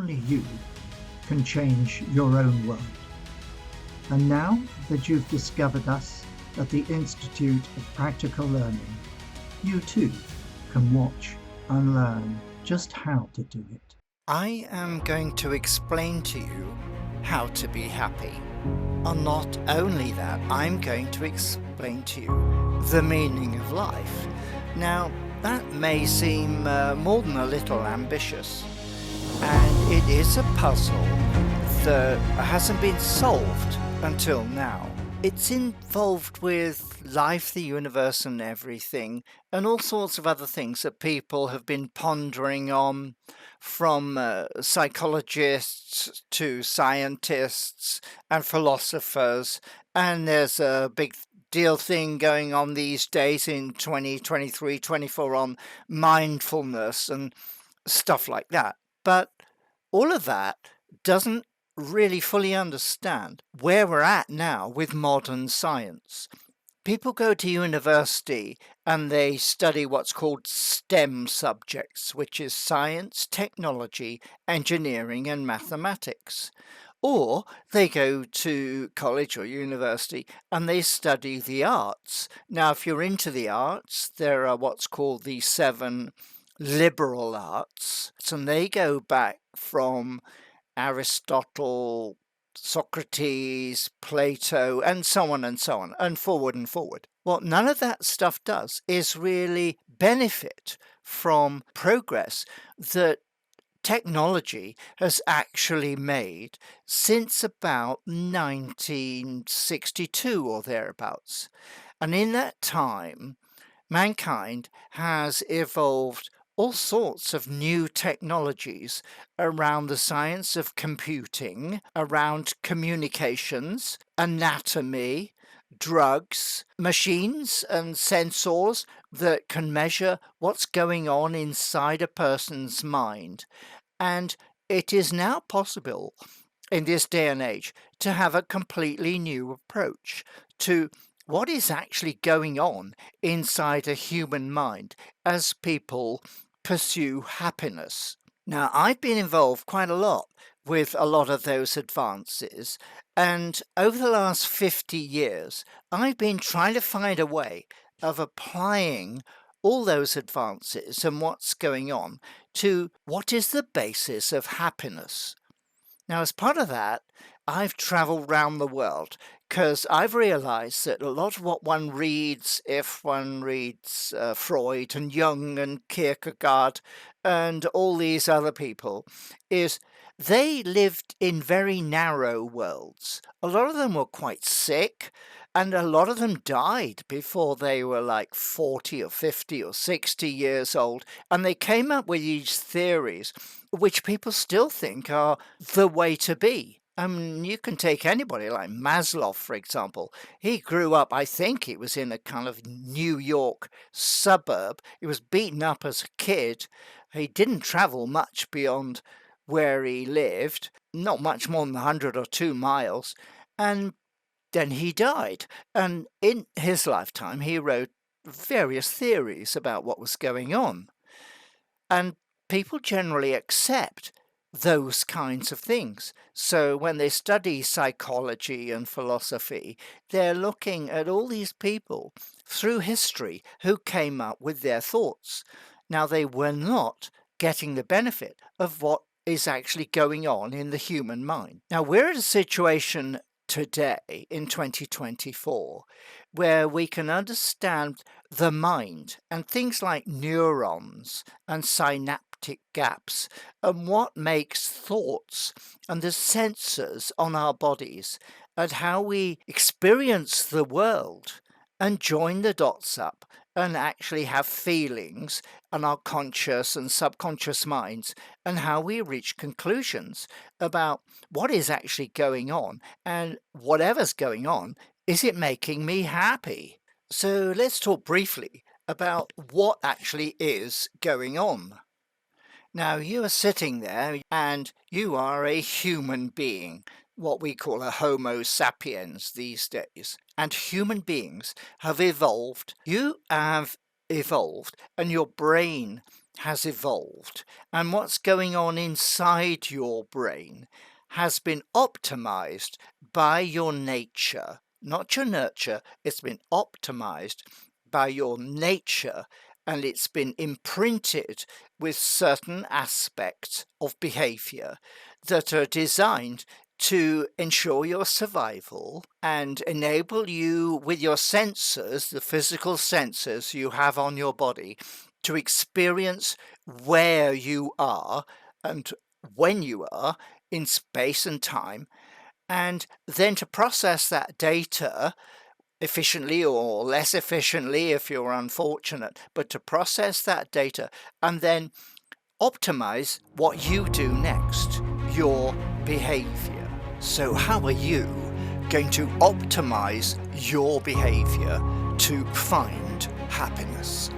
only you can change your own world. And now that you've discovered us at the Institute of Practical Learning, you too can watch and learn just how to do it. I am going to explain to you how to be happy. And not only that, I'm going to explain to you the meaning of life. Now, that may seem more than a little ambitious, and it is a puzzle that hasn't been solved until now. It's involved with life, the universe, and everything, and all sorts of other things that people have been pondering on, from psychologists to scientists and philosophers. And there's a big deal thing going on these days in 2023, 24 on mindfulness and stuff like that. But all of that doesn't really fully understand where we're at now with modern science. People go to university and they study what's called STEM subjects, which is science, technology, engineering, and mathematics. Or they go to college or university and they study the arts. Now, if you're into the arts, there are what's called the 7 liberal arts, and they go back from Aristotle, Socrates, Plato, and so on, and forward and forward. What none of that stuff does is really benefit from progress that technology has actually made since about 1962 or thereabouts. And in that time, mankind has evolved all sorts of new technologies around the science of computing, around communications, anatomy, drugs, machines and sensors that can measure what's going on inside a person's mind. And it is now possible in this day and age to have a completely new approach to what is actually going on inside a human mind as people pursue happiness. Now, I've been involved quite a lot with a lot of those advances, and over the last 50 years, I've been trying to find a way of applying all those advances and what's going on to what is the basis of happiness. Now, as part of that, I've traveled around the world because I've realized that a lot of what one reads, if one reads Freud and Jung and Kierkegaard and all these other people, is they lived in very narrow worlds. A lot of them were quite sick, and a lot of them died before they were like 40 or 50 or 60 years old. And they came up with these theories, which people still think are the way to be. I mean, you can take anybody like Maslow, for example. He grew up, I think he was in a kind of New York suburb. He was beaten up as a kid. He didn't travel much beyond where he lived, not much more than 100 or 2 miles. And then he died. And in his lifetime, he wrote various theories about what was going on. And people generally accept those kinds of things. So when they study psychology and philosophy, they're looking at all these people through history who came up with their thoughts. Now, they were not getting the benefit of what is actually going on in the human mind. Now, we're at a situation today in 2024 where we can understand the mind and things like neurons and synaptic gaps and what makes thoughts and the sensors on our bodies and how we experience the world and join the dots up and actually have feelings and our conscious and subconscious minds and how we reach conclusions about what is actually going on and whatever's going on, is it making me happy? So let's talk briefly about what actually is going on. Now, you are sitting there and you are a human being, what we call a Homo sapiens these days. And human beings have evolved. You have evolved, and your brain has evolved, and what's going on inside your brain has been optimized by your nature, not your nurture. It's been optimized by your nature, and it's been imprinted with certain aspects of behavior that are designed to ensure your survival and enable you, with your sensors, the physical sensors you have on your body, to experience where you are and when you are in space and time, and then to process that data efficiently or less efficiently if you're unfortunate, but to process that data and then optimize what you do next, your behavior. So how are you going to optimize your behavior to find happiness?